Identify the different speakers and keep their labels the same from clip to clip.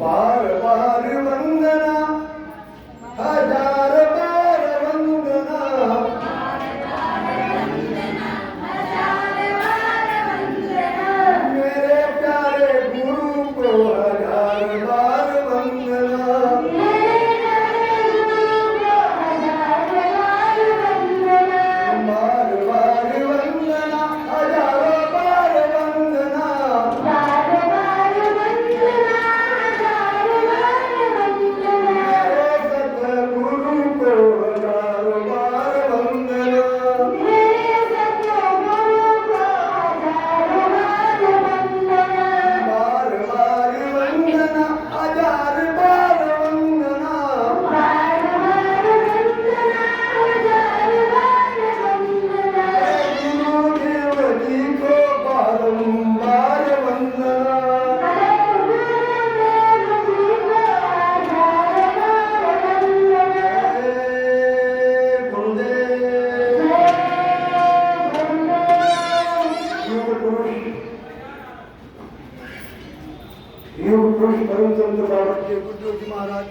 Speaker 1: बार बार वंदना, हजार बार वंदना, मेरे प्यारे गुरु को हजार बार वंदना। बार बार वंदना, हजार बार वंदना, मेरे सतगुरु को हजार बार वंदना। बार बार वंदना, हजार बार वंदना, गुरुदेव जी को बारंबार वंदना। जय गुरुदेव। युग पुरुष परमचंद बाबा के गुरुदेव जी महाराज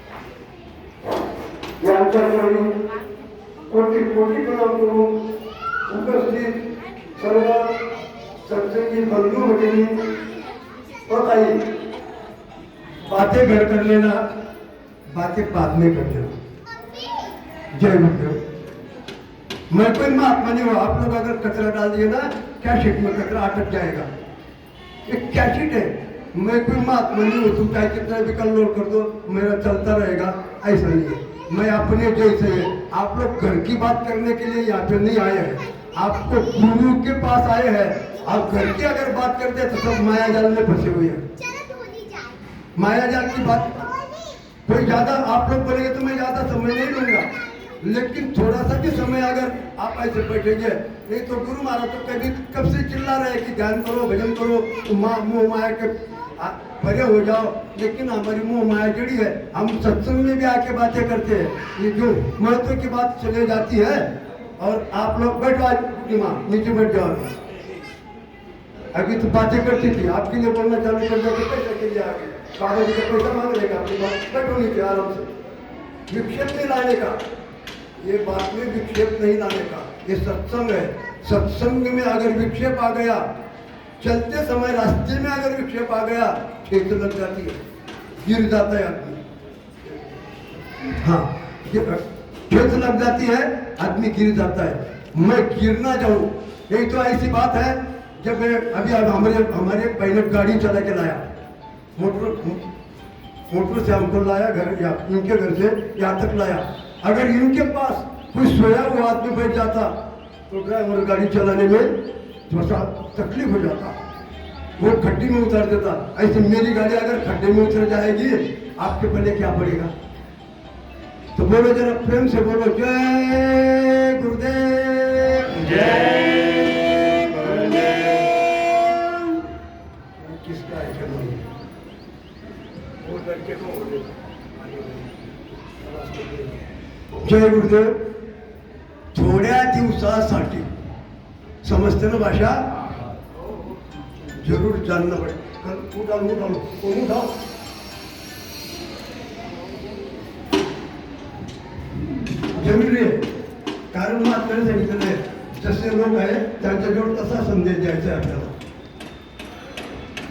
Speaker 1: यांच्या चरणी कोटी कोटी प्रणाम करून उपस्थित सर्व सत्संगी बंधू भगिनी और ताई, बातें घर कर लेना, बातें बाद में कर लेना। जय गुरुदेव। मैं कोई महात्मा नहीं हूँ। आप लोग अगर कचरा डाल दिए ना, कैसेट में कचरा अटक जाएगा। एक कैसेट है, मैं कोई महात्मा नहीं हूँ। तुम चाहे कितना भी कल कर दो, मेरा चलता रहेगा, ऐसा नहीं है। मैं अपने जैसे है। आप लोग घर की बात करने के लिए यहाँ पे नहीं आए हैं, आपको गुरु के पास आए हैं। आप घर की अगर बात करते हैं तो सब माया जाल में फंसे हुए हैं। माया जाल की बात कोई ज्यादा आप लोग बोलेंगे तो मैं ज्यादा समय नहीं लूंगा, लेकिन थोड़ा सा भी समय अगर आप ऐसे बैठेंगे, नहीं तो गुरु महाराज तो कभी कब से चिल्ला रहे कि ध्यान करो, भजन करो, मोह माया के परे हो जाओ। लेकिन हमारी मोह माया जड़ी है, हम सत्संग में भी आके बातें करते हैं, ये जो महत्व की बात चले जाती है। और आप लोग बैठो, आज नीचे बैठ जाओ। अभी तो बातें करती थी, आपके लिए बोलना चालू कर दिया तो पैसा के लिए आ गए। बाबा जी का पैसा मांग लेगा अपनी बात, बैठो नीचे आराम से। विक्षेप नहीं लाने का, ये बात में विक्षेप नहीं लाने का, ये सत्संग है। सत्संग में अगर विक्षेप आ गया, चलते समय रास्ते में अगर विक्षेप आ गया, खेत लग जाती है, गिर जाता है आदमी। हाँ, खेत लग जाती है, आदमी गिर जाता है। मैं गिर ना जाऊं, यही तो ऐसी बात है। जब मैं अभी हमारे पायलट गाड़ी चला के लाया, मोटर से हमको लाया घर, या इनके घर से यहाँ तक लाया। अगर इनके पास कोई सोया हुआ आदमी बैठ जाता तो ड्राइवर गाड़ी चलाने में थोड़ा सा तकलीफ हो जाता, वो खड्डी में उतार देता। ऐसे मेरी गाड़ी अगर खड्डे में उतर जाएगी, आपके पहले क्या पड़ेगा? तो बोलो जरा प्रेम से बोलो, जय गुरुदेव।
Speaker 2: जय गुरुदेव।
Speaker 1: किसका है चलो, वो लड़के को बोलेगा। जय गुरुदेव। थोड्या दिवसासाठी, समजते ना भाषा, जरूर जानना पड़ेगा। उठाओ। जरुरी आहे, कारण मग आपल्याला सांगितलेलं आहे, जसे लोक आहे त्यांच्याजवळ तसा संदेश द्यायचा आहे आपल्याला।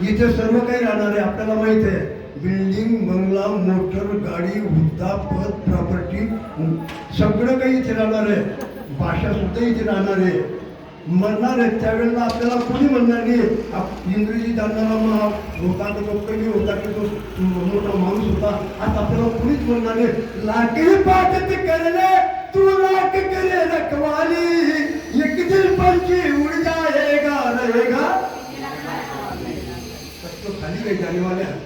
Speaker 1: इथे सर्व काही राहणार आहे, आपल्याला माहित आहे। बिल्डिंग, बंगला, मोटर, गाडी, वृद्धापद, प्रॉपर्टी, सगळं काही इथे राहणार आहे। भाषा सुद्धा इथे राहणार आहे। मरणार आहे त्यावेळेला आपल्याला कोणी म्हणणार नाही इंग्रजी जाणणारा होता तर तो कधी होता की तो मोठा माणूस होता, आता आपल्याला कोणीच म्हणणार नाही। लाकडी पाकत करले तू लाक करे रखवाली, एक दिल पंछी उड़ जाएगा रहेगा, तो खाली गई जाने वाले हैं।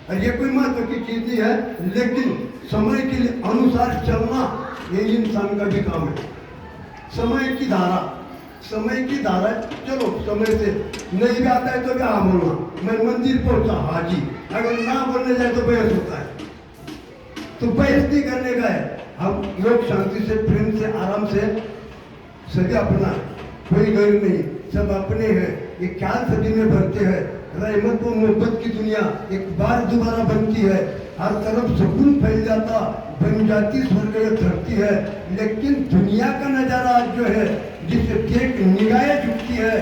Speaker 1: और ये कोई महत्व की चीज नहीं है, लेकिन समय के अनुसार चलना ये इंसान का भी काम है। समय की धारा, चलो समय से नहीं भी आता है तो क्या बोलना, मैं मंदिर पहुंचा हाजी, अगर ना बोलने जाए तो बहस होता है। तो बहस नहीं करने का है, हम लोग शांति से, प्रेम से, आराम से सभी अपना, कोई गैर नहीं, सब अपने हैं। ये क्या सदी में भरते हैं, रहमत व मोहब्बत की दुनिया एक बार दोबारा बनती है, हर तरफ सुकून फैल जाता, बन जाती स्वर्ग धरती है। लेकिन दुनिया का नजारा आज जो है, जिसे देख निगाहें झुकती है,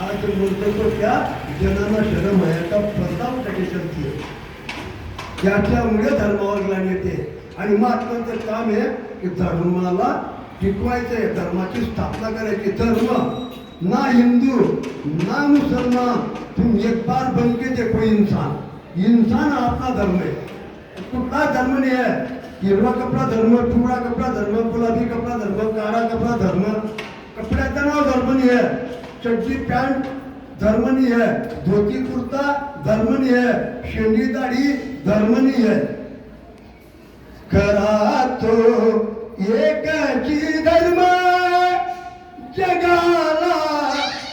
Speaker 1: आज मुल्क को क्या जनाना शरम है का पर्दा उठाके चलती है। त्याच्यामुळे धर्मावर ग्लानी येते आणि महात्मांचं काम आहे की धर्माला टिकवायचं आहे, धर्माची स्थापना करायची। धर्म ना हिंदू ना मुसलमान, तुम एक बार बन के देखो इंसान, इंसान हा आपला धर्म आहे। कुठला धर्म नाही आहे, हिरवा कपडा धर्म, पिवळा कपडा धर्म, गुलाबी कपडा धर्म, काळा कपडा धर्म, कपड्याचं नाव धर्म नाही आहे, चड्डी पॅन्ट धर्म नहीं है, धोती कुर्ता धर्म नहीं है, शेंडी दाढ़ी धर्म नहीं है। खरा तो एकची धर्म जगाला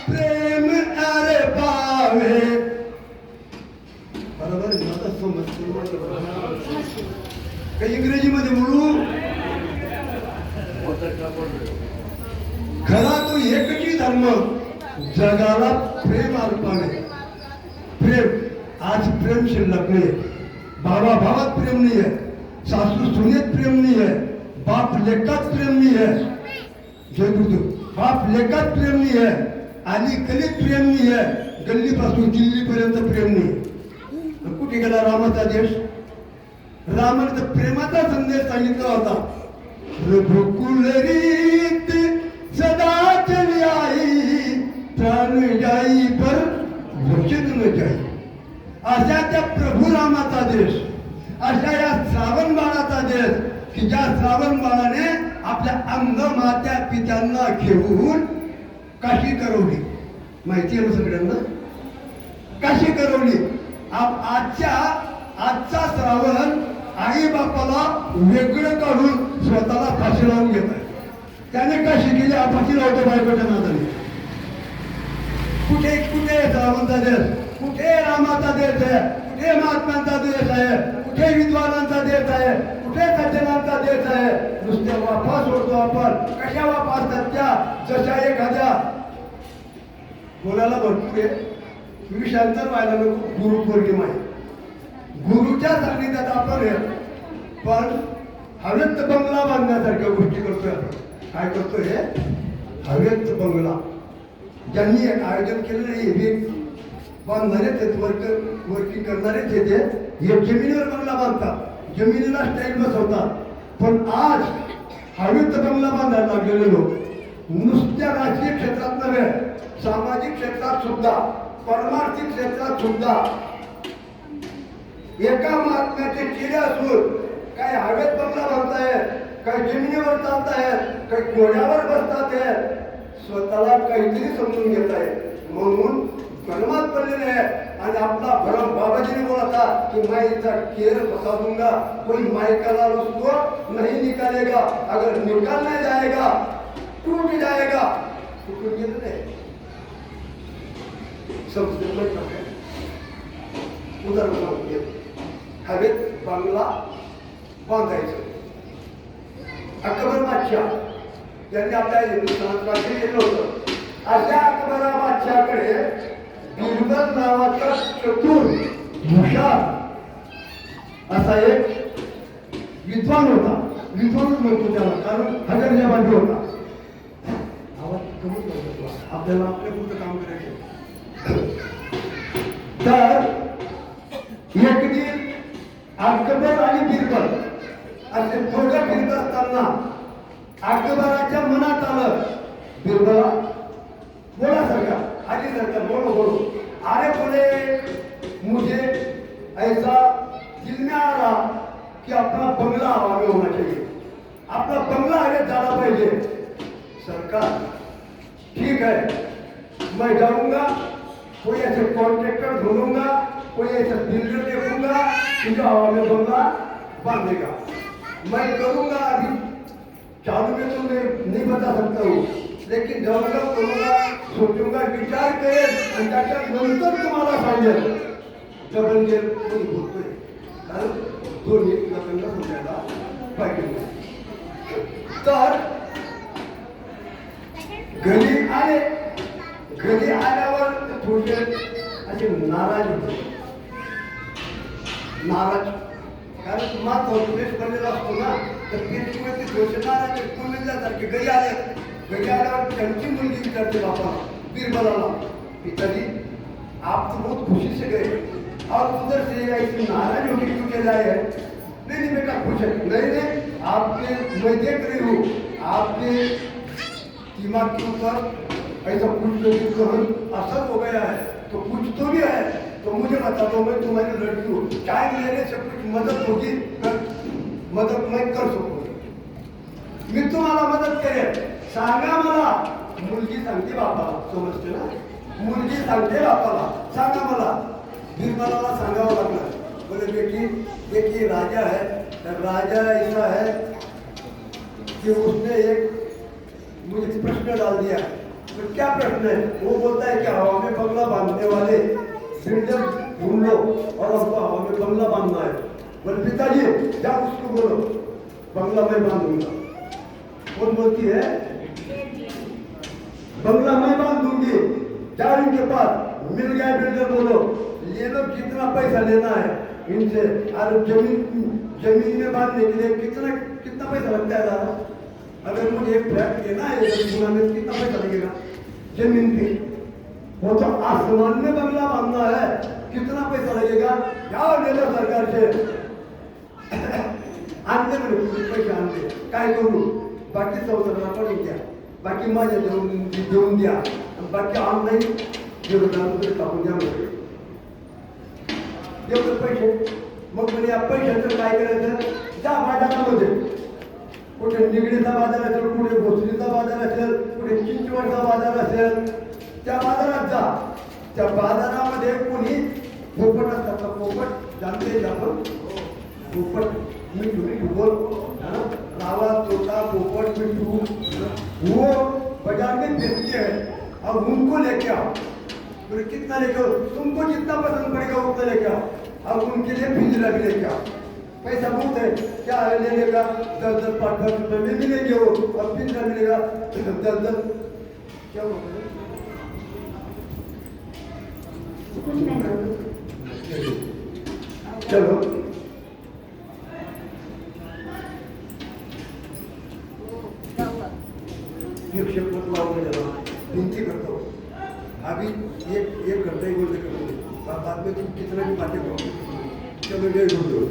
Speaker 1: प्रेम अरे पावे। बरोबर मला समजतं काही इंग्रजीमध्ये बोलू। खरा तो एकची धर्म जगाला प्रेम अर्पावे। प्रेम आज प्रेम शिल्लक नाही, भावा भावात प्रेम नाही आहे, सासू सुनेत प्रेम नाही आहे, बाप लेकात प्रेम नाही आहे, जय गुरुदेव, बाप लेकात प्रेम नाही आहे, आली गलीत प्रेम नाही आहे, गल्लीपासून दिल्लीपर्यंत प्रेम नाही। कुठे गेला रामाचा देश? रामाने तर प्रेमाचा संदेश सांगितला होता, रघुकुल रीत सदा चली आई, प्राण जाई पर वचन न जाई। अशा त्या प्रभू रामाचा देश, अशा या श्रावण बाळाचा देश की ज्या श्रावण बाळाने आपल्या अंग मात्या पित्यांना घेऊन काशी करवली। माहिती आहे ना सगळ्यांना? काशी करवली। आजचा श्रावण आई बापाला वेगळं काढून स्वतःला फाशी लावून घेत आहे। त्याने काशी केली, फाशी लावतो बायकोच्या नादाने। कुठे कुठे श्रावणचा देश, कुठे रामाचा देश आहे, कुठे महात्म्यांचा देश आहे, कुठे विद्वानांचा देश आहे, कुठे सज्जनांचा देश आहे। नुसत्या वापा सोडतो आपण, कशा वापा असतात त्या, जशा एखाद्या बोलायला भरपूर आहे, विषयांतर व्हायला नको। गुरुपौर्णिमा आहे, गुरुच्या सान्निध्यात आपण आहे, पण हवेत बंगला बांधण्यासारख्या गोष्टी करतोय आपण। काय करतोय? हवेत बंगला। ज्यांनी आयोजन केलेलं हे बांधणारे ते वर्किंग करणारे ते हे जमिनीवर बंगला बांधतात, जमिनीला स्टाईल बसवतात। पण आज हवेत बंगला बांधायला लागलेले लोक नुसत्या राजकीय क्षेत्रात नव्हे, सामाजिक क्षेत्रात सुद्धा, परमार्थिक क्षेत्रात सुद्धा एका महात्म्याचे चिरे असून काही हवेत बंगला बांधतायत, काही जमिनीवर चालतायत, काही घोड्यावर बसतात, स्वतःला काहीतरी समजून घेत आहे म्हणून गणमात पडलेले आहे। आणि आपला भरम बाबाजीने बोला की मैं इसका केयर बता दूंगा, कोई माइकला उसको नहीं निकालेगा, अगर निकालने जाएगा टूट जाएगा। टूट गेलं नाही, समजलं नाही। उदाहरण सांगतो, हवेत बंगला बांधायचं। अकबर बादशाह यांनी आपल्या हिंदुस्थानात राज्य केलं होतं। अशा अकबरा बादशाहकडे बिरबल नावाचा चतुर हुशार असा एक विद्वान होता। विद्वानच म्हणतो त्याला, कारण हजरजबाबी होता। आवाज कमी करतो, आपल्याला आपल्या पुढचं काम करायचं। तर एक दिन अकबर आणि बिरबल असे दोघं फिरत असताना अकबराच्या मनात आलं, बिरबला बोला सरकार, हाजी सरकार, बोलो बोलो। अरे बोले मुझे ऐसा दिल में आ रहा कि अपना बंगला हवा में होना चाहिए, अपना बंगला हवे जाना पाहिजे। सरकार ठीक है, मैं जाऊंगा, कोई ऐसे कॉन्ट्रैक्टर ढूंढूंगा, कोई ऐसा बिल्डर देखूंगा कि जो हवा में बंगला बांधेगा। मैं करूंगा, अभी चालू में तो नहीं बता सकता हूँ, लेकिन जब करूंगा, सोचूंगा, विचार करेल आणि त्याच्यानंतर तुम्हाला सांगेल। डबल गेअर कोणी बोलतोय, कारण दोन्ही लोकांना समजायला पाहिजे। तर घरी आले, घरी आल्यावर थोडे असे नाराज होते, नाराज. कारण तुम्हाला कॉन्फिडन्स बनलेला असतो ना, तर पृथ्वीवर ते थोडेसे नाराज कुमिल्यासारखे घरी आल्यावर त्यांची मुलगी विचारते बापाला, बिरबलाला, पिताजी आप तो बहुत खुशी से गए और उधर से ऐसी नाराज होकर क्यों चले आए हैं? नहीं नहीं बेटा खुश है. नहीं आपके मैं देख रही हूँ आपके दिमाग के ऊपर ऐसा कुछ असर हो गया है, तो कुछ तो भी है, तो मुझे बता दो, मैं तुम्हारी लड़की हूँ, चाय लेने से कुछ मदद होगी, मदद मैं कर सकूँगी, मी तुम्हाला मदत करेन, सांगा मला. मुलगी सांगते बापाला, समजते ना, मुलगी सांगते बापाला, सांगा मला. बिरबलाला सांगावं लागलं. बोले बेटी देखिए राजा है, राजा ऐसा है कि उसने एक मुझे प्रश्न डाल दिया. तो क्या प्रश्न है? वो बोलता है कि हवा में बंगला बांधने वाले बिल्डर ढूंढ लो और हमको हवा में बंगला बांधना है. बोले पिताजी क्या उसको बोलो बंगला मैं बांधूंगा. कौन बोलती है? बंगला मैं बांध दूंगी. जाओ इनके पास, मिल गया बिल्डर, बोलो ये लो कितना पैसा लेना है इनसे, और जमीन में बांधने के लिए कितना पैसा लगता है दादा? अगर मुझे एक फ्लैट लेना है में कितना पैसा लगेगा जमीन पे? वो तो आसमान में बंगला बांधना है, कितना पैसा लगेगा? जाओ ले लो सरकार से. आणते म्हणे पैसे आणते, काय करू? बाकी संसाराला पडून द्या, बाकी माझ्या देऊन द्या, बाकी ऑनलाईन देऊन टाकून द्या म्हणजे एवढे पैसे. मग म्हणजे या पैशाचं काय करायचं? त्या बाजारामध्ये कुठे निगडीचा बाजार असेल, कुठे भोसरीचा बाजार असेल, कुठे चिंचवडचा बाजार असेल, त्या बाजारात जा. त्या बाजारामध्ये कोणी पोपट असतात, पोपट जानते आपण, पोपट मिठू बोल, रावा तोता पोपट मिठू, वो बाजार में बेचते हैं. अब उनको लेके आओ. बोले कितना लेके आओ? तुमको जितना पसंद पड़ेगा उतना लेके आओ. अब उनके लिए पिंजरा भी लेके आओ. पैसा बहुत है, क्या है लेने का? 10-10 5-5 रुपये में मिलेंगे वो, और पिंजरा मिलेगा 10-10. क्या हो गया? चलो विनती करता हूँ, अभी एक घंटा ही बोलते करोगे, बाद में तुम कितना भी बातें करोगे. चलो जय गुरुदेव,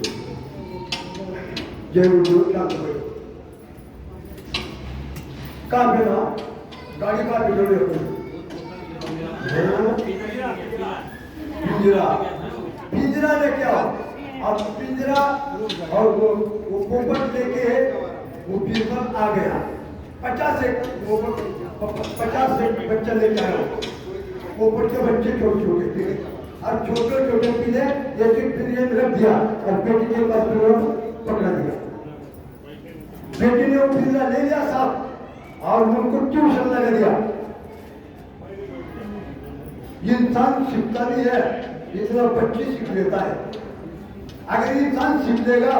Speaker 1: जय गुरुदेव. क्या करो कहाँ पे ना गाड़ी कहाँ पे जोड़े अपने पिंजरा लेके आओ. अब पिंजरा और वो पोपट लेके वो बिरबल आ गया. 50 बच्चे लेके आया. पोपट के बच्चे छोटे छोटे थे और छोटे छोटे पीले एक पिंजरे में रख दिया और बेटी के पास पकड़ा दिया. बेटी ने वो पिंजरा ले लिया साहब और उनको ट्यूशन लगा दिया. इंसान सीखता नहीं है, इतना बच्ची सीख लेता है. अगर इंसान सीख लेगा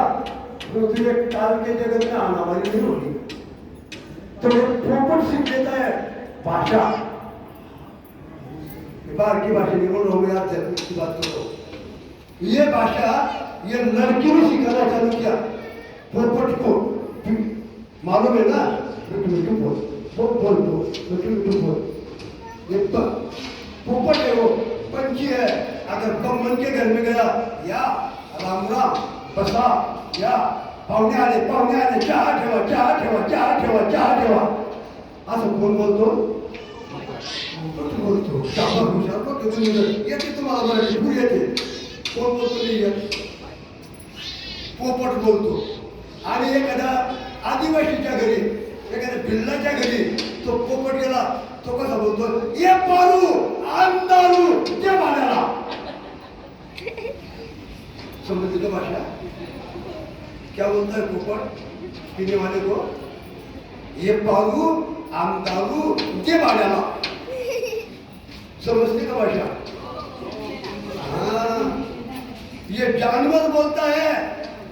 Speaker 1: तो दूसरे काल के जगत में आना वाली नहीं होगी. तो पोपट सीख लेता है भाषा. बाहर की भाषा नहीं बोल रहा हूँ, याद है की बात करो. ये भाषा ये लड़की ने सिखाना चालू किया पोपट को. मालूम है ना, मिठू बोल दो, मिठू बोल. ये पोपट है, वो पंछी है. अगर बम्बन के घर में गया, या राम राम बसा, या पाहुणे आले चहा ठेवा असं कोण बोलतो? बोलतो. शाबास हुशार बघ येते तुम्हाला मराठी पूर येते. कोण बोलतो? नाही येत. पोपट बोलतो. आणि एखाद्या आदिवासीच्या घरी, एखाद्या भिल्लाच्या घरी तो पोपट गेला, तो कसा बोलतो? ये पारू अंधारू ते भाड्याला. समजते का भाषा? क्या बोलता है पोपट पीने वाले को? ये पारू आमदारू ते भाड्याला. समझते का भाषा? हाँ, ये जानवर बोलता है.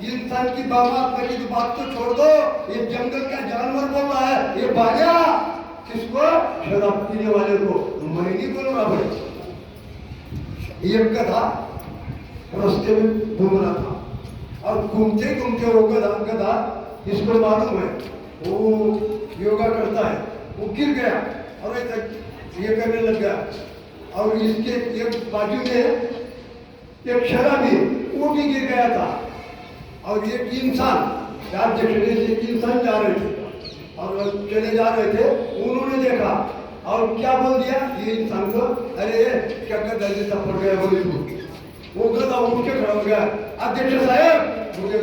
Speaker 1: इंसान की बात की बात तो छोड़ दो, ये जंगल का जानवर बोल रहा है. ये भाग्या किसको? शराब पीने वाले को. मैं नहीं बोल रहा भाई, एक गधा रास्ते में घूम रहा था और घूमते घूमते वो गधा इसको मालूम है वो योगा करता है, वो गिर गया और ये करने लग गया और इसके एक बाजू में एक शराबी वो भी गिर गया था और एक इंसान यार देखने से एक इंसान जा रहे थे और चले जा रहे थे, उन्होंने देखा और क्या बोल दिया ये इंसान को, अरे क्या कर दर्द थप्पड़ गया बोले तू, वो गधा उठ के खड़ा हो गया, अध्यक्ष साहब मुझे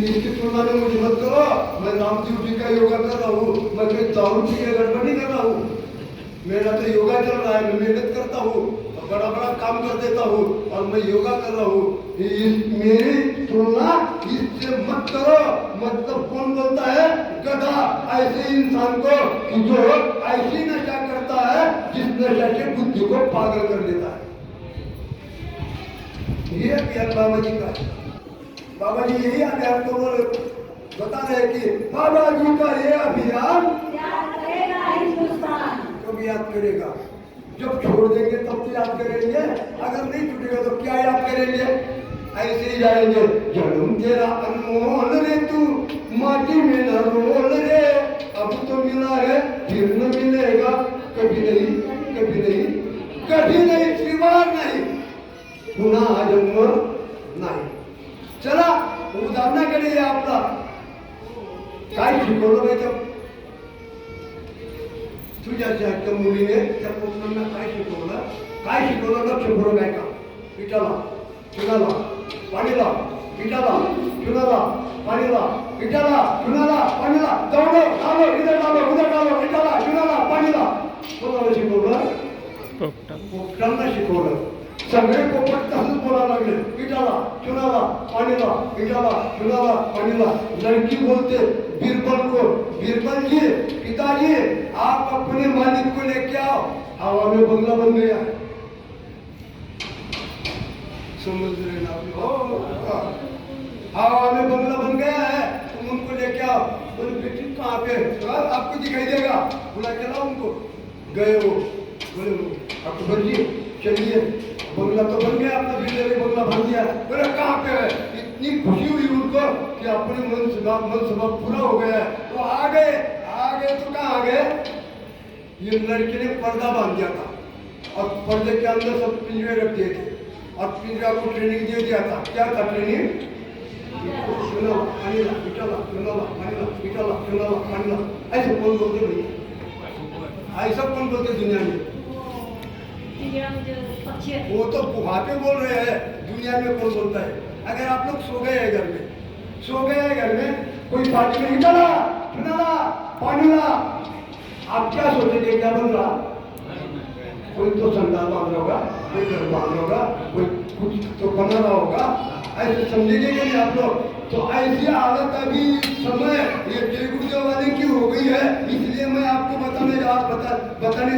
Speaker 1: इसकी तुलना में मुझे मत करो, मैं रामदेव जी का योगा कर रहा हूँ, मैं कोई दारू पी के गड़बड़ नहीं कर रहा हूँ, मेरा तो योगा चल रहा है, मैं मेहनत करता हूँ, बड़ा बड़ा काम कर देता हूँ और मैं योगा कर रहा हूँ, मेरी तुलना इससे मत करो। मतलब कौन बोलता है? गधा ऐसे इंसान को जो ऐसी नशा करता है जिस नशा से बुद्धि को पागल कर देता है। ये अभियान बाबा जी का है। बाबा जी यही अभियान को बता रहे कि बाबा जी का ये अभियान कब याद करेगा? जब छोड़ देंगे तब तो याद करेंगे, अगर नहीं छूटेगा तो क्या याद करेंगे? ऐसे ही जाएंगे, जन्म तेरा अनमोल रे तू माटी में न रोल रे, अब तो मिला है फिर न मिलेगा, कभी नहीं कभी नहीं कभी नहीं, सिवा नहीं पुन्हा जन्म नाही। चला उदाहरणाकडे आपला काय शिकवलं पाहिजे तुझ्या त्या मुलीने त्या पोत्रांना काय शिकवलं लक्षपूर्वक ऐका। पिठाला चुनाला पाणीला, पिठाला चुनाला पाणीला, पिठाला चुनाला पाणीला, दौडो आलो इधर आलो उधर आलो, पिठाला चुनाला पाणीला, कोणाला शिकवलं? पोपटांना शिकवलं। सगळे पोपट तसंच बोलायला लागले, पिठाला चुनाला पाणीला, पिठाला चुनाला पाणीला। लड़की बोलते बीरबल को, बीरबल जी पिताजी आप अपने मालिक को लेके आओ, हवा में बंगला बन गया है। समझ रहे ना आप? हवा में बंगला बन गया है, तुम उनको लेके आओ। बोले बेटी कहाँ पे? आपको दिखाई देगा, बुला के लाओ उनको। गए वो, बोले अकबर जी चलिए, बंगला तो बन गया, अपना बिल्ले में बंगला बन गया। बोले कहाँ पे है? इतनी खुशी हुई उनको कि अपने मन स्वभाव पूरा हो गया। तो आ गए तो कहाँ आ गए? ये लड़के ने पर्दा बांध दिया था और पर्दे के अंदर सब पिंजरे रख दिए थे और पिंजरा को ट्रेनिंग दे दिया था। क्या था ट्रेनिंग? चुनाला पानीला, पिठाला चुनाला पानीला, पिठाला चुनाला पानीला। ऐसे कौन बोलते भाई? ऐसा कौन बोलते दुनिया में? वो तो वहाँ पे बोल रहे हैं, दुनिया में कौन बोलता है? अगर आप लोग सो गए हैं घर में कोई पार्टी में चला चुनाला पानीला, आप क्या सोचेंगे क्या बन रहा? कोई तो संडाल बांध रहा होगा, कोई घर बांध रहा होगा, कोई कुछ तो बना रहा होगा, ऐसे समझेंगे कि नहीं आप लोग? तो ऐसी हालत अभी समय ये जय गुरुदेव वाले की हो गई है, इसलिए मैं आपको बताने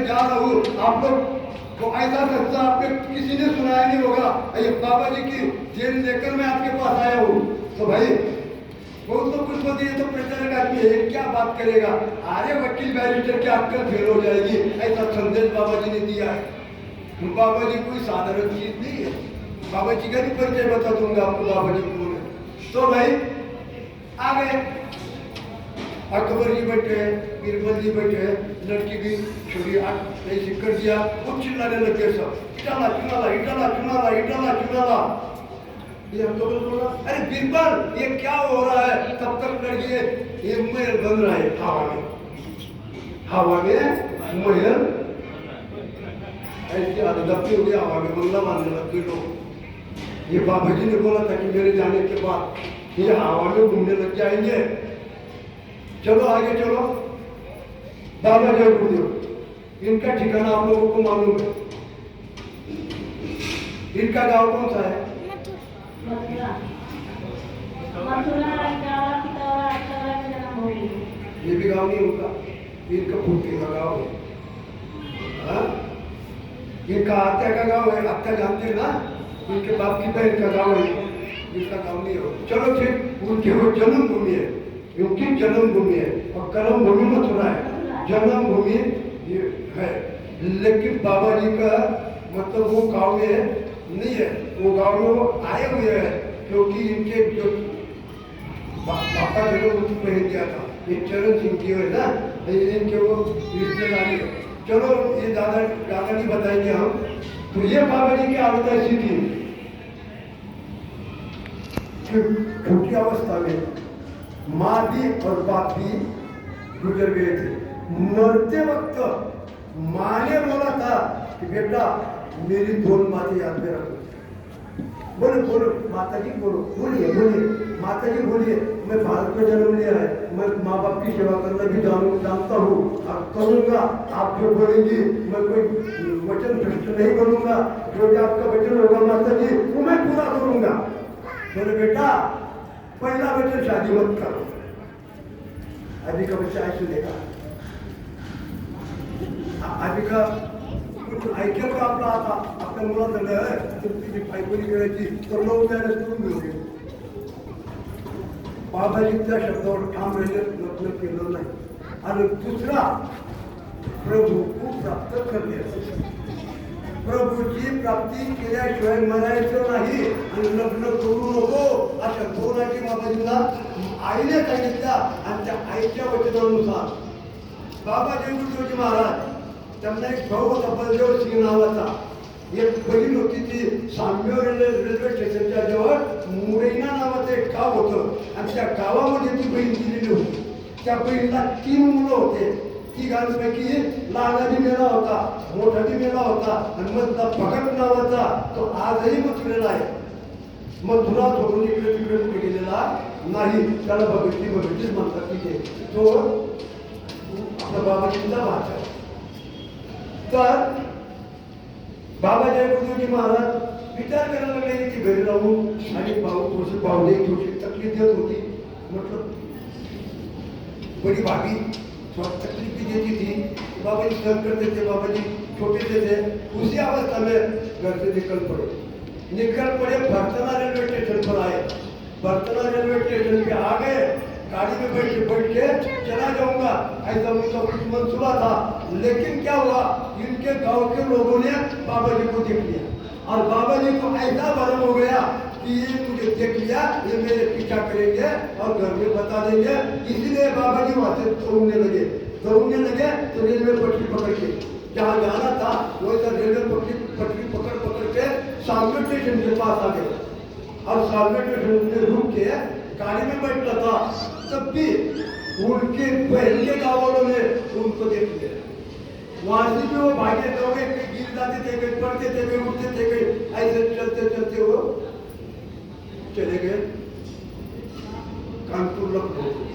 Speaker 1: जा रहा हूँ। आप लोग तो ऐसा सच्चा आपने किसी ने सुनाया नहीं होगा। ये बाबा जी की जेल लेकर मैं आपके पास आया हूँ, तो भाई बहुत तो कुछ बोलते, तो प्रचारक आदमी है, क्या बात करेगा? अरे वकील बैरिस्टर की अक्कल फेल हो जाएगी, ऐसा संदेश बाबा जी ने दिया है। बाबा जी कोई साधारण चीज नहीं है, बाबा जी का भी परिचय बता दूंगा आपको, बाबा जी कौन है। तो भाई आ गए, अकबर जी बैठे हैं, बीरबल जी बैठे हैं, लड़की भी छोड़ी ऐसे कर दिया, वो चिल्लाने लग गए सब, इटाला चुनाला इटाला चुनाला इटाला चुनाला। ये अकबर बोला, अरे बीरबल ये क्या हो रहा है? तब तक लड़की ये महल बन रहा है हवा में महल ऐसे आदमी हो गया, हवा में बंगला बांधने लग गए लोग। ये बाबा जी ने बोला था कि मेरे जाने के बाद ये हवा में घूमने लग जाएंगे। चलो आगे चलो। बाबा जय गुरुदेव, इनका ठिकाना आप लोगों को मालूम है? इनका गांव कौन सा है? ये भी गांव नहीं उनका, इनका फूटी का गांव है। इनका आत्या का गांव है, आत्या जानते हैं ना, इनके बाप की बहन का गांव है, इनका गांव नहीं हो। चलो फिर उनकी वो जन्मभूमि है, उनकी जन्मभूमि है और कर्म भूमि मथुरा है, जन्मभूमि ये है। लेकिन बाबा जी का मतलब वो गांव में नहीं है, वो गांव में वो आए हुए हैं क्योंकि इनके जो पापा जो उनको भेज दिया था, ये चरण सिंह जी है ना, इनके वो रिश्तेदारी है। चलो ये दादा जी बताएंगे हम। तो ये बाबा जी की हालत ऐसी थी कि छोटी अवस्था में माँ भी और बाप भी गुजर गए थे। मरते वक्त माँ ने बोला था कि बेटा मेरी दोन बातें याद में रखो। बोलो बोलो माता जी, बोलो, बोलिए बोलिए माता जी बोलिए। मैं भारत में जन्म लिया है, मैं माँ बाप की सेवा करना भी जानता हूँ और करूँगा। आप जो बोलेंगी मैं कोई वचन भ्रष्ट नहीं करूँगा, जो भी आपका वचन होगा माता जी वो मैं पूरा करूँगा। बोले बेटा पहला वचन शादी मत करो। अभी का बच्चा ऐसे देखा, अभी का ऐक्य का आपला आता आपल्या मुलात झालं तुमची पायपोली करायची तर लोक त्याला सोडून घेऊ। बाबाजी त्या शब्दावर ठाम राहिले, लग्न केलं नाही। आणि दुसरा प्रभू को प्राप्त करणे, प्रभूची प्राप्ती केल्याशिवाय मरायचं नाही आणि लग्न करू नको अशा दोनाची बाबाजीला आईने सांगितल्या। आणि त्या आईच्या वचनानुसार बाबा जयगुरुजी महाराज त्यांना एक भाऊ होता बलदेव सिंग नावाचा, एक बहीण होती ती साम्य रेल्वे स्टेशनच्या जवळ मुरैना नावाचं एक गाव होतं आणि त्या गावामध्ये ती बहीण दिलेली होती। त्या बहिणीला 3 मुलं होते। तिघांपैकी लहाना बी मेला होता, मोठा बी मेला होता आणि मधला भगत नावाचा तो आजही मथुरेला आहे। मथुरा सोडून इकडे तिकडे कुठे गेलेला नाही, त्याला भगतजीच म्हणतात तिथे। तो आपला बाबाजींचा भाचा आहे। तर बाबा जयगुरुजी महाराज विचार करायला लागले की घरी राहून आणि थोडीशी पाहुणे थोडीशी तकलीफ देत होती। मतलब बड़ी भाभी थोड़ा तकलीफ भी देती थी, बाबाजी सहन करते थे। बाबाजी छोटे से थे, उसी अवस्था में घर से निकल पड़े। बर्तना रेलवे स्टेशन पर आए। बर्तना रेलवे स्टेशन पे आ गए, गाड़ी में बैठ के चला जाऊंगा ऐसा उनका कुछ मंसूबा था। लेकिन क्या हुआ, इनके गांव के लोगों ने बाबा जी को देख लिया और बाबा जी को ऐसा भरम हो गया कि ये मुझे देख लिया, ये मेरे पीछा करेंगे और घर में बता देंगे। इसीलिए बाबा जी वहां से दौड़ने लगे तो रेलवे पटरी पकड़ के जहाँ जाना था वैसा रेलवे पटरी पकड़ के सामने स्टेशन के पास आ गए और सामने स्टेशन में रुक के गाड़ी में बैठा था। तब भी उनके बहन के गाँव वालों ने उनको देख लिया। वहां से भी वो भागे दौड़े, कहीं गिर जाते थे, कहीं पड़ते थे, कहीं उठते थे, कहीं ऐसे चलते चलते वो चले गए कानपुर लखनऊ।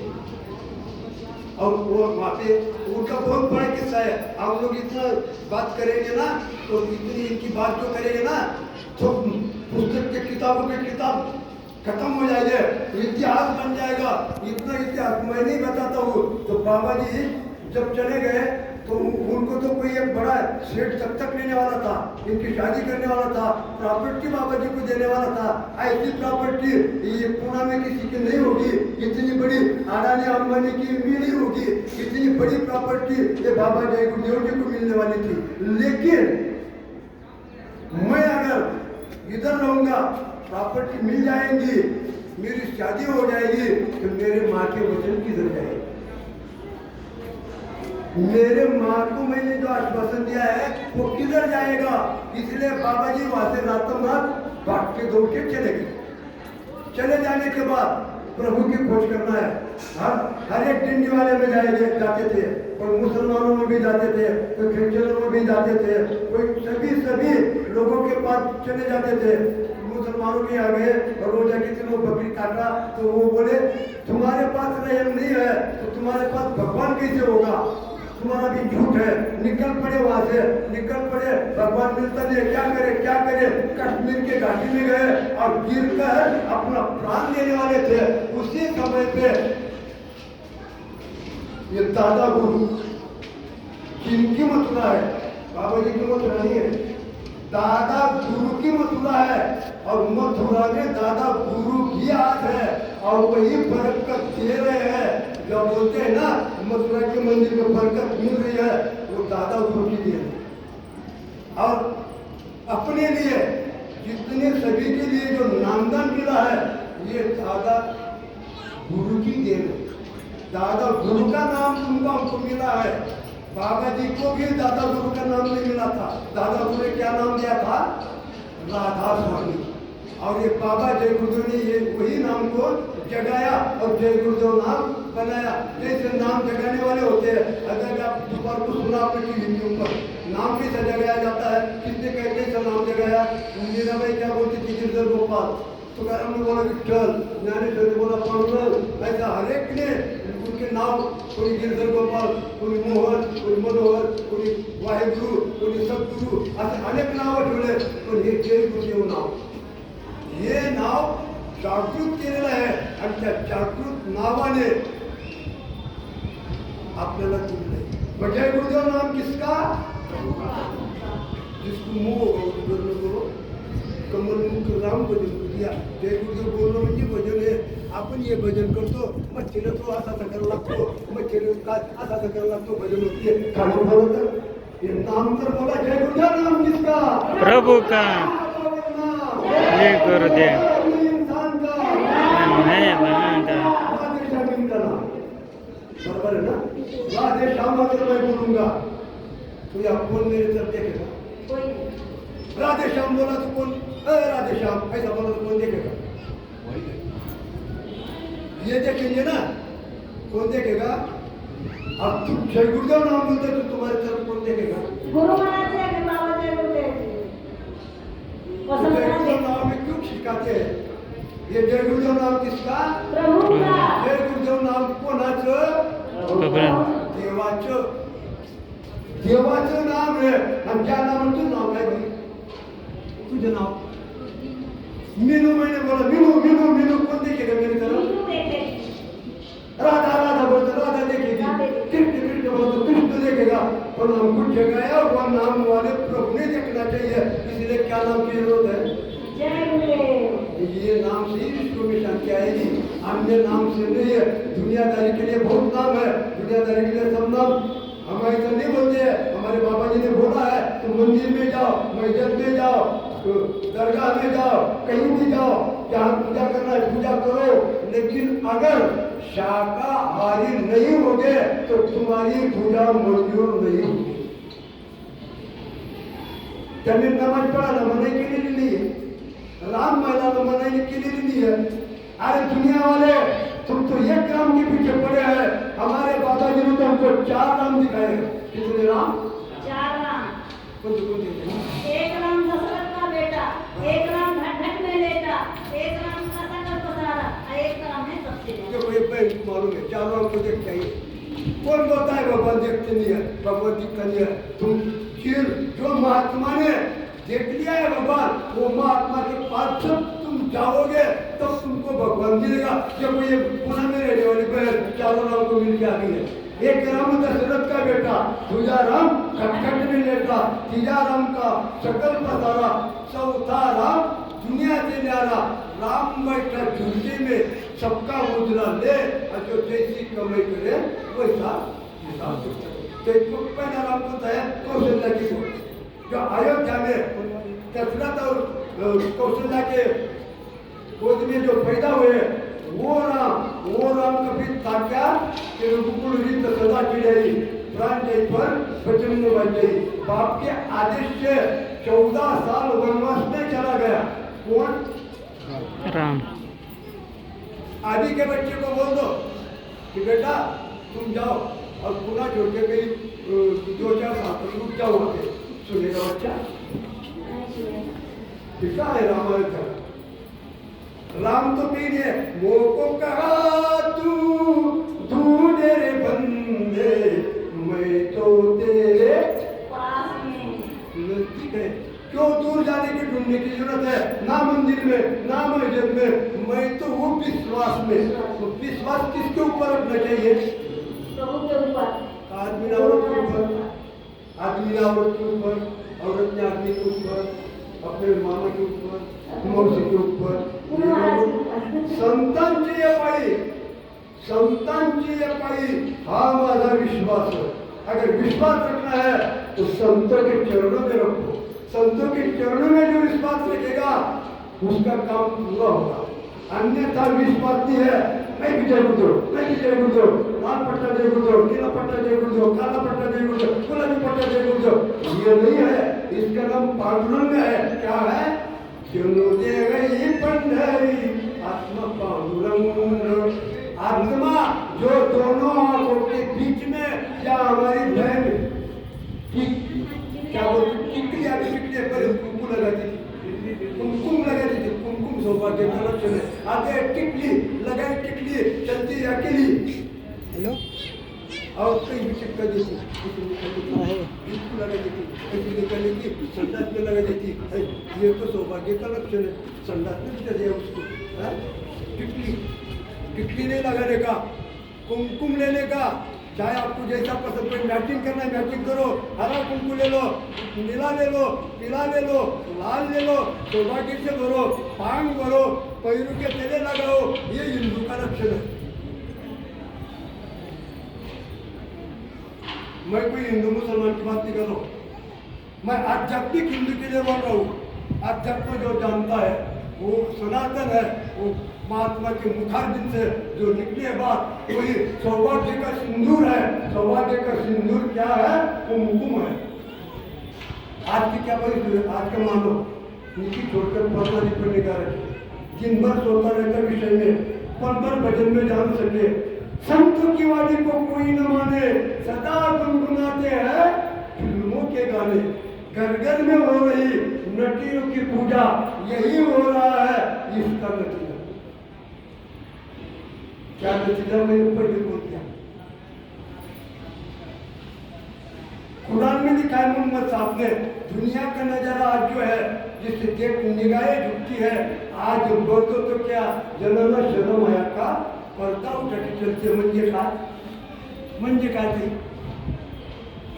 Speaker 1: और वो वहाँ पे उनका बहुत बड़ा किस्सा है। हम लोग इतना बात करेंगे ना तो इतनी इनकी बात जो करेंगे ना तो पुस्तक के किताबों के किताब खत्म हो जाएंगे, इतिहास बन जाएगा। इतना इतिहास मैं नहीं बताता हूँ। तो बाबा जी जब चले गए तो उनको तो कोई एक बड़ा सेठ तक लेने वाला था, इनकी शादी करने वाला था, प्रॉपर्टी बाबा जी को देने वाला था। ऐसी प्रॉपर्टी ये पुणे में किसी की नहीं होगी, इतनी बड़ी अडानी अंबानी की भी नहीं होगी। इतनी बड़ी प्रॉपर्टी ये बाबा जय गुरुदेव जी को मिलने वाली थी। लेकिन मैं अगर इधर रहूंगा प्रॉपर्टी मिल जाएंगी, मेरी शादी हो जाएगी, तो मेरे माँ के वचन किधर जाएगी? मेरे माँ को मैंने जो आश्वासन दिया है वो किधर जाएगा? इसलिए बाबा जी वहां से रातों रात भाग के दौड़ के चले गए। चले जाने के बाद प्रभु की खोज करना है। हर एक डिंडी वाले में जाते थे, कोई मुसलमानों में भी जाते थे, कोई क्रिश्चियनों में भी जाते थे, कोई सभी लोगों के पास चले जाते थे। मुसलमानों के आ गए और वो जाके चलो बकरी काटा तो वो बोले तुम्हारे पास रहम नहीं है तो तुम्हारे पास भगवान कैसे होगा? तुम्हारा भी झूठ है। निकल पड़े वहां से, निकल पड़े, भगवान मिलता नहीं, क्या करे? कश्मीर के घाटी में गए और गिर कर अपना प्राण देने वाले थे। उसी समय पे ये दादा गुरु जिनकी मथुरा है, बाबा जी की मथुरा नहीं है, दादा गुरु की मथुरा है। और मथुरा में दादा गुरु की हाथ है और वही बरकत दे रहे हैं। जो बोलते हैं ना मथुरा के मंदिर में बरकत मिल रही है, वो दादा गुरु की दी है। और अपने लिए जितने सभी के लिए जो नामदान मिला है ये दादा गुरु की देन है। दादा गुरु का नाम तुमको हमको मिला है। बाबा जी को भी दादा गुरु का नाम नहीं मिला था। दादा गुरु ने क्या नाम दिया था? राधा स्वामी। और ये बाबा जय गुरुदेव ने ये वही नाम को जगाया और जय गुरुदेव नाम बनाया। जैसे नाम जगाने वाले होते हैं, अगर आप दोपहर को सुना आपने टीवी के ऊपर नाम कैसे जगाया जाता है, किसने कैसे नाम जगाया? मीरा भाई क्या बोलती थी? गिरधर गोपाल। तो हमने बोला विठ्ठल, ज्ञानेश्वर ने बोला पांडुरंग। ऐसा हरेक ने उनके नाम, कोई गिरधर गोपाल, कोई मोहन, कोई मनोहर, कोई वाहेगुरु, कोई सदगुरु, असे अनेक नाव ठेवले. पण हे जय गुरुदेव नाव, हे नाव जागृत केलेलं आहे आणि त्या जागृत नावाने आपल्याला दिले. मग जय गुरुदेव नाम किसका? जिसको मुंह होगा उसको बोलने को कमल मुख राम भजन दिया. जय गुरुदेव बोलणं म्हणजे भजन आहे. आपण हे भजन करतो, मग चिर तो असा करायला लागतो, मग चिर काय असा करायला लागतो, भजन होते. काय बोलत तर हे नाम तर बोला. जय गुरुदेव नाम किसका?
Speaker 2: प्रभु का. जय गुरुदेव.
Speaker 1: इंसान का
Speaker 2: मैं बंदा.
Speaker 1: राधे श्याम का नाम बराबर है ना? राधे श्याम अगर मैं बोलूंगा तो या कौन मेरे तरफ देखेगा? राधे श्याम बोला तो कौन राधे श्याम ऐसा बोला तो कौन देखेगा? ये देखेंगे ना, कौन देखेगा? अब तुम जय गुरुदेव नाम बोलते तो तुम्हारे तरफ कौन देखेगा?
Speaker 3: गुरु महाराज है कि बाबा जय गुरुदेव?
Speaker 1: जय गुरुदेव नाम में क्यों सिखाते हैं? ये जय गुरुदेव नाम किसका?
Speaker 3: प्रभु का.
Speaker 1: जय गुरुदेव नाम कोणाचं? देवाचं. देवाचं नाम आहे. आणि त्या नावाचं नाव काय भाई? तुझं नाव मीनू. मैंने बोला मीनू मीनू मीनू. कौन देखेगा मेरी तरफ?
Speaker 3: गुरु देखे.
Speaker 1: राधा राधा बोलते राधा देखेगी. कृष्ण कृष्ण बोलते कृष्ण देखेगा. पर हमको जगाया हुआ नाम वाले प्रभु ने देखना चाहिए. इसलिए क्या नाम की जरूरत है?
Speaker 3: जय गुरुदेव.
Speaker 1: ये नाम से ही विश्व में शांति आएगी. अन्य नाम से नहीं है. दुनियादारी के लिए बहुत नाम है. दुनियादारी के लिए सब नाम हम ऐसा नहीं बोलते हैं. हमारे बाबा जी ने बोला है तो मंदिर में जाओ, मस्जिद में जाओ, दरगाह में जाओ, कहीं भी जाओ, जहाँ पूजा करना है पूजा करो. लेकिन अगर शाकाहारी नहीं होगे तो तुम्हारी पूजा मंजूर नहीं होगी. त्यांनी नमाज पढ़ाना मनाई केलेली नाही है. राम मैदान मनाई केलेली नहीं है. अरे दुनिया वाले तुम तो एक राम के पीछे पड़े हैं. हमारे बाबा जी ने तो हमको 4 राम दिखाए हैं. कितने राम?
Speaker 3: 4 राम.
Speaker 1: कौन
Speaker 3: एक राम दशरथ का बेटा, एक राम ढट में लेटा, एक राम का सकल पसारा, और एक राम है सबसे बड़ा.
Speaker 1: देखो ये बैंक मालूम है. 4 राम को देखते ही कौन बोलता है भगवान देखते नहीं है, भगवान दिखता नहीं है? तुम फिर जो महात्मा ने देख लिया है भगवान, वो महात्मा के पास जब तुम जाओगे तब तुमको भगवान मिलेगा. जब ये पुणे में रहने वाली बहन 4 राम को मिल के आ गई है. एक राम दशरथ का बेटा, दूसरा राम खटखट में लेटा, तीसरा राम का सकल पसारा, चौथा राम दुनिया से न्यारा. राम बैठा झूठे में सबका मुद्रा ले और जो जैसी कमाई करे वैसा हिसाब दे. तो पहला राम को है कौशल्या की गोद. जो अयोध्या में दशरथ और कौशल्या के गोद में जो पैदा हुए वो राम कभी ताक्या कि रुकुल रीत सदा चिड़ाई प्राण जाई पर वचन में बच गई. बाप के आदेश से 14 साल वनवास में चला गया. कौन?
Speaker 2: राम.
Speaker 1: आदि के बच्चे को बोल दो कि बेटा तुम जाओ और पुनः छोड़ के कहीं 2-4 साल रुक जाओ वहाँ पे. सुनेगा बच्चा? किसा है रामायण का? राम तो कहीं है मोको कहा तू ढूंढे बंदे मैं तो तेरे
Speaker 3: पास में.
Speaker 1: नजदीक है. क्यों दूर जाने की ढूंढने की जरूरत है? ना मंदिर में ना मस्जिद में, मैं तो वो विश्वास में. तो विश्वास किसके ऊपर रखना चाहिए?
Speaker 3: प्रभु के ऊपर.
Speaker 1: आदमी ने औरत के ऊपर, आदमी ने औरत के ऊपर, औरत ने आदमी के ऊपर, अपने मामा के ऊपर, मौसी के ऊपर, संतांची ये पाई हा माझा विश्वास. अगर विश्वास रखना है तो संतों के चरणों में रखो. संतों के चरणों में जो विश्वास रखेगा उसका काम पूरा होगा। अन्यथा विश्वास नहीं है, मैं भी जय गुरुदेव, मैं भी जय गुरुदेव, लाल पट्टा जय गुरुदेव, नीला पट्टा जय गुरुदेव, काला पट्टा जय गुरुदेव, गुलाबी पट्टा जय गुरुदेव, ये नहीं है। इसका नाम पांडुरंग है। क्या है? क्यों दे गई पंडरी आत्मा पांडुरंग। आत्मा जो दोनों आंखों के बीच में या हमारी बहन क्या बोलते टिकली आगे टिकली पर कुमकुम लगाती थी, कुमकुम लगाती थी, कुमकुम सौभाग्य का लक्षण है। आगे टिकली लगाई, टिकली चलती अकेली, हेलो, और कहीं भी चिपका देती, बिल्कुल लगा देती, कहीं निकलने की संडास में लगा देती। ये तो सौभाग्य का लक्षण है, संडास में भी दिया उसको। टिकली नहीं लगाने का, कुमकुम लेने का। चाहे आपको जैसा पसंद कोई मैचिंग करना है मैचिंग करो, हरा कुमकुम ले लो, नीला ले लो, पीला ले लो, लाल ले लो, सौभाग्य से भरो, पांग भरो, पैरों के तेले लगाओ। ये हिंदू का लक्षण है। मैं कोई हिंदू मुसलमान की बात नहीं कर रहा हूँ, मैं आध्यात्मिक हिंदू के लिए बोल रहा हूँ। आध्यात्म जो जानता है वो सनातन है, वो महात्मा के मुखारबिंद से जो निकली है बात वही सौभाग्य का सिंदूर है। सौभाग्य का सिंदूर क्या है? कुमकुम है। आज की क्या परिस्थिति है? आज का मानो नीति छोड़कर पढ़ना नहीं पढ़ने का रखे, दिन भर सोता रहता विषय में, पल भर भजन में जान सके, संतों की वाणी को कोई न माने, सदा गुनगुनाते हैं फिल्मों के गाने। घर घर में हो रही नटियों की पूजा, यही हो रहा है इसका नतीजा। क्या नतीजा? मैंने ऊपर भी बोल दिया। कुरान में लिखा है मोहम्मद साहब ने, दुनिया का नजारा आज जो है जिससे देख निगाहें झुकती है, आज बोलते तो क्या जनाना शर्म आया का पर्दा उठा के चलते। म्हणजे काय ते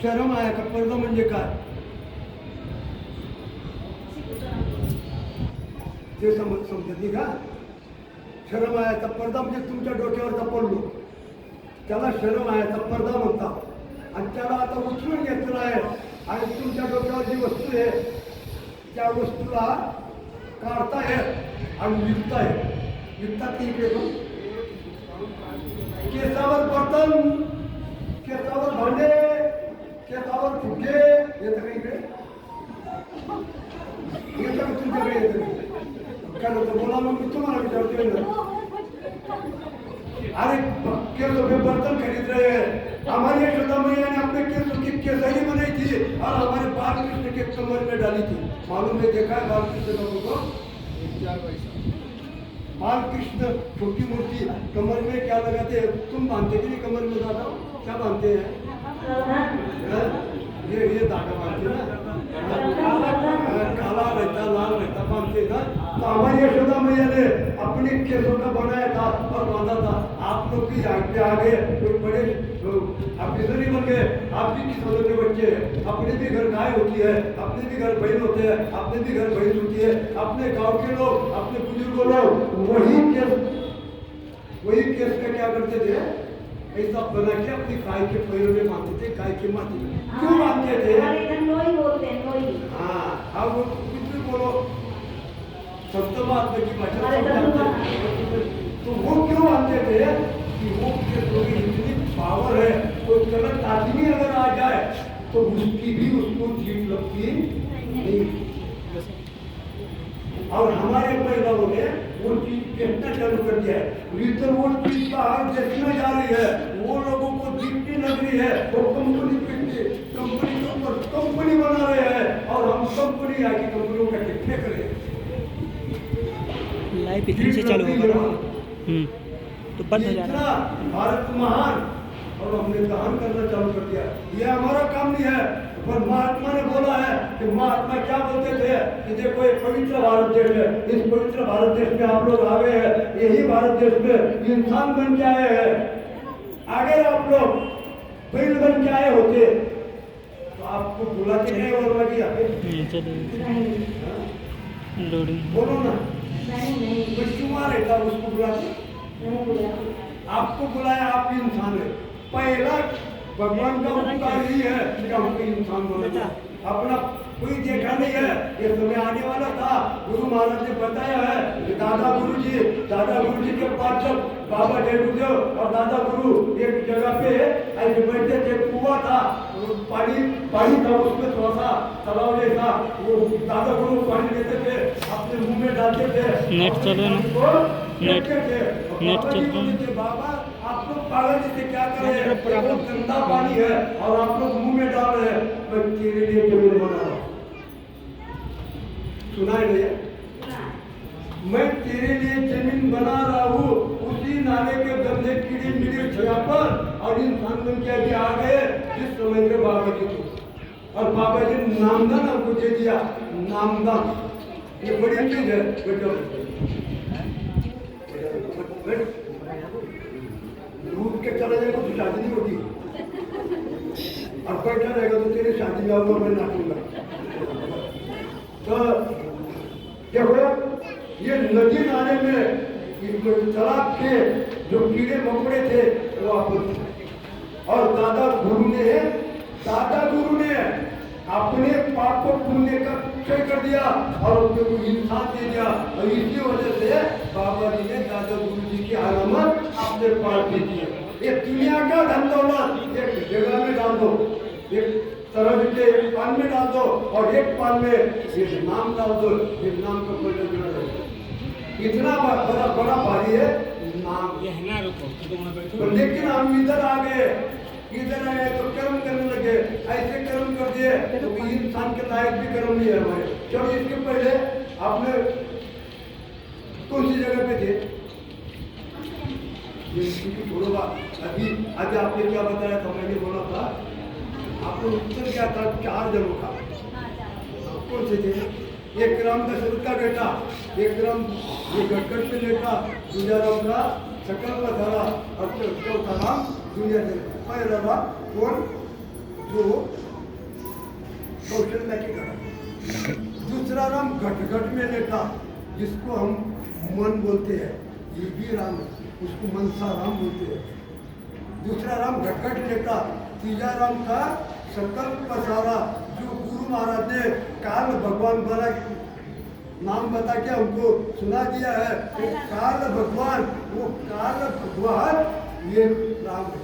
Speaker 1: शरम आया का पर्दा म्हणजे काय ते समजत नाही का? शरम आयाचा पडदा म्हणजे तुमच्या डोक्यावरचा पडलो, त्याला शरम आयाचा पडदा म्हणतात। आणि त्याला आता उचलून घेतलं आहे आणि तुमच्या डोक्यावर जी वस्तू आहे त्या वस्तूला काढतायत आणि विकतायत। विकतात की इकडे पण केसावर बर्तन, केसावर भांडे, केसावर फुगे येतं का इकडे? येतं का तुमच्याकडे? येतं काय होतं? बोला मग मी तुम्हाला विचारतोय ना। अरे केसों के बर्तन खरीद रहे हैं। हमारी यशोदा मैया ने अपने केसों की केसरी बनाई थी और हमारे बाल कृष्ण के कमर में डाली थी। मालूम है? देखा है बाल कृष्ण लोगों को? बाल कृष्ण छोटी मूर्ति कमर में क्या लगाते हैं? तुम बांधते कि नहीं कमर में दादा? क्या बांधते हैं? ये धागा बांधते ना, काला रहता लाल रहता बांधते ना। तो हमारी यशोदा मैया ने अपने केसों का बनाया था और बांधा था। आप लोग की आगे कोई बड़े ऑफिसर ही बन गए, आप भी किसानों के बच्चे हैं। अपने भी घर गाय होती है, अपने भी घर बहन होते हैं, अपने भी घर भैंस होती है। अपने गांव के लोग, अपने बुजुर्गों लोग वही केस का क्या करते थे? ऐसा बना के अपनी गाय के पैरों में बांधते थे, गाय के माथे में। क्यों बांधते थे? हाँ, अब कुछ भी बोलो, संत महात्मा की भाषा तो वो क्यों बांधते थे? कि वो इतनी पावर है, कोई गलत आदमी अगर आ जाए तो उसकी भी उसको जीत लगती नहीं। और हमारे महिलाओं ने वो चीज देखना चालू कर दिया है। भीतर वो चीज बाहर देखने जा रही है, वो लोगों को दिखने लग रही है। वो कंपनी कंपनी के ऊपर कंपनी बना रहे हैं और हम कंपनी आके कंपनियों का फेंक रहे हैं।
Speaker 2: लाइव इतनी से चालू होगा तो बंद हो जाएगा।
Speaker 1: भारत महान और हमने दहन करना चालू कर दिया। ये हमारा काम नहीं है, पर महात्मा ने बोला है कि महात्मा क्या बोलते थे कि देखो ये पवित्र भारत देश है, इस पवित्र भारत देश में आप लोग आ गए हैं। यही भारत देश में इंसान बन के आए हैं। अगर आप लोग बैल बन के आए होते तो आपको बुला के नहीं और लगी बोलो ना, क्यों रहता उसको बुला के? आपको बुलाया, आप इंसान है। पहला भगवान का उपकार ही है कि हमको इंसान बनाना। अपना कोई देखा नहीं है, ये समय आने वाला था। गुरु महाराज ने बताया है कि दादा गुरु जी के पास जब बाबा जय गुरुदेव और दादा गुरु एक जगह पे ऐसे बैठे थे, कुआं था, पानी था, उसमें थोड़ा सा तालाब जैसा, वो दादा गुरु पानी लेते थे, अपने मुंह में डालते थे,
Speaker 2: नेट चल रहा है ना? नेट चल रहा है।
Speaker 1: बाबा आप लोग पागल जैसे क्या कर रहे हैं, बहुत गंदा पानी है और आप लोग मुंह में डाल रहे हैं। मैं तेरे लिए जमीन बना रहा हूँ, सुना ही नहीं? मैं तेरे लिए जमीन बना रहा हूँ, उसी नाले के गंदे कीड़े मिले जगह पर और इंसान बन के अभी आ गए जिस समय के बाबा जी को, और बाबा जी नामदान हमको दे दिया। नामदान ये बड़ी चीज है बेटा। रूट के चला जाएगा तो शादी नहीं होगी, और बैठा रहेगा तो तेरी शादी में आऊंगा, मैं नाचूंगा। तो देखो ये नदी नाले में तालाब के जो कीड़े मकोड़े थे वो आप, और दादा गुरु ने अपने पाप को पुण्य का क्षय कर दिया और उसको इंसान दे दिया, और इसी वजह से बाबा जी ने दादा गुरु जी की आलामत अपने पास दे दी। ये दुनिया का धन दौलत एक जगह में डाल दो, एक तरह के एक पान में डाल दो और एक पान में ये नाम डाल दो, ये नाम का कोई जुड़ा नहीं। इतना बड़ा भारी है नाम, लेकिन हम इधर आ गए, इधर आए तो कर्म करने लगे, ऐसे कर्म कर दिए तो इंसान के लायक भी कर्म नहीं है हमारे। चलो इसके पहले आपने कौन सी जगह पे थे? छोड़ो बात, अभी आपने क्या बताया था, मैंने बोला था आपको उत्तर क्या था, 4 जनों का। कौन से थे? एक राम दशरथ का बेटा, एक राम ये गटगट पे लेटा, दूसरा राम का सकल पधारा, और चौथा राम दुनिया से। पहला राम कौन? जो कौशल्या के घर। दूसरा राम घटघट में लेटा, जिसको हम मन बोलते हैं, ये भी राम, उसको मनसा राम बोलते हैं। दूसरा राम घटघट लेटा, तीसरा राम का सकल पसारा, जो गुरु महाराज ने काल भगवान द्वारा नाम बता के हमको सुना दिया है। वो काल भगवान ये राम है,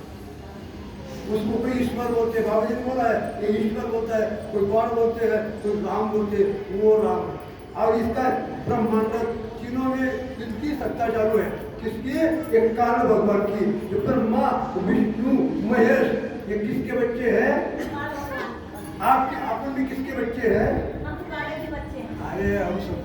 Speaker 1: उसको कोई ईश्वर बोलते हैं, बाबा जी ने बोला है ये ईश्वर बोलता है, कोई गौर बोलते हैं, कोई राम बोलते हैं, वो राम है। और इसका ब्रह्मांड तीनों में किसकी सत्ता चालू है? किसकी? एक काल भगवान की, जो ब्रह्मा विष्णु महेश, ये किसके बच्चे हैं? आपके अपन भी किसके बच्चे हैं?
Speaker 3: हम तो काले के बच्चे हैं।
Speaker 1: अरे हम सब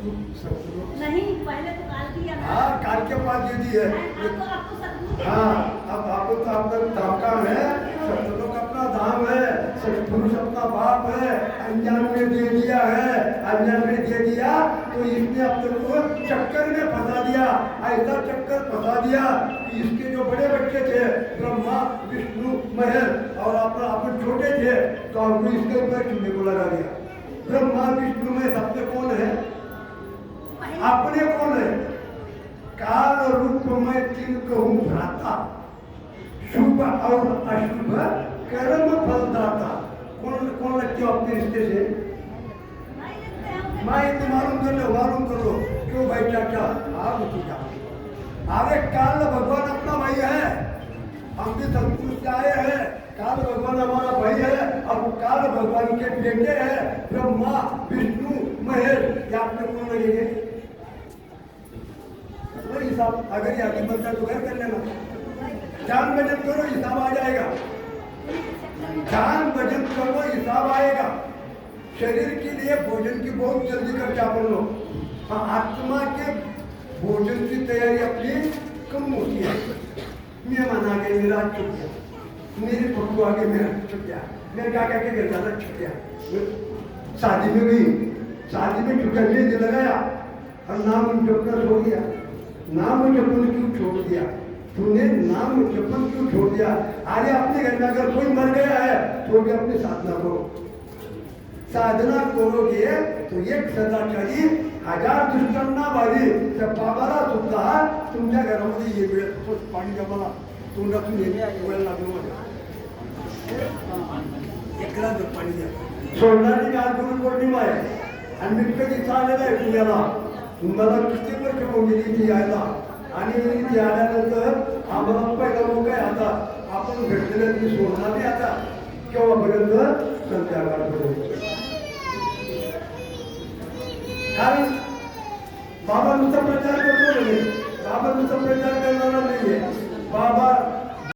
Speaker 3: नहीं, पहले तो काल की है।
Speaker 1: हाँ, काल के पास दे दी है।
Speaker 3: आपको सतगुरु।
Speaker 1: हाँ, अब आपको तो आपका धाम का है, सतगुरु का अपना धाम है, सतगुरु अपना बाप है, अनजान में दे दिया है, अनजान में दे दिया तो इसने अपने को चक्कर में फंसा दिया, ऐसा चक्कर फंसा दिया कि इसके जो बड़े बच्चे थे ब्रह्मा विष्णु महेश, और अपन छोटे थे तो हमको इसके ऊपर चूल्हे को लगा दिया। ब्रह्मा विष्णु महेश अपने कौन है? अपने कौन है? काल रूप में तीन कहूँ भ्राता, शुभ और अशुभ कर्म फलदाता। कौन लगते हो अपने रिश्ते से? मैं मालूम कर लो क्यों भाई चाचा? अरे काल भगवान अपना भाई है, हम भी संतुष्ट आए हैं, काल भगवान हमारा भाई है, और काल भगवान के बेटे हैं ब्रह्मा विष्णु महेश। या आपने कौन लगेंगे? हिसाब अगर ये आगे बनता है तो घर कर लेना, जान बचत करो, हिसाब आ जाएगा। जान बचत करो, हिसाब आएगा। शरीर के लिए भोजन की बहुत जल्दी खर्चा कर लो, आत्मा के भोजन की तैयारी अपनी कम होती है। मेहमान आ गए, मेरा छुट गया, मेरे फोटो आ गए, मेरा छुट गया, मेरे काका के घर जाना छुट गया, शादी में गई, शादी में छुट्टियाँ मेहंदी लगाया और नाम जपना छोड़ दिया। नाम जपन क्यों छोड़ दिया तूने? नाम जपन क्यों छोड़ दिया? अरे अपने घर में अगर कोई मर गया है तो भी अपनी साधना करो। साधना करोगे तो एक सदाचारी 1000 दुष्टांना भारी त्या बाबाला सुद्धा तुमच्या घरामध्ये ये वेळ पाणी जमाला तोंडातून वेळ लागलो. सोडणारी आज गुरुपौर्णिमा आहे आणि मी कधी चाललेला आहे पुण्याला. मला किती वर्ष होऊन इथे यायला आणि इथे आल्यानंतर आम्हाला पहिला लोक आहे आता आपण भेटलेलं तुम्ही सोडणार नाही आता केव्हापर्यंत संध्याकाळपर्यंत. कारण बाबा नुसता प्रचार करतो म्हणजे बाबा नुसता प्रचार करणारा नाहीये. बाबा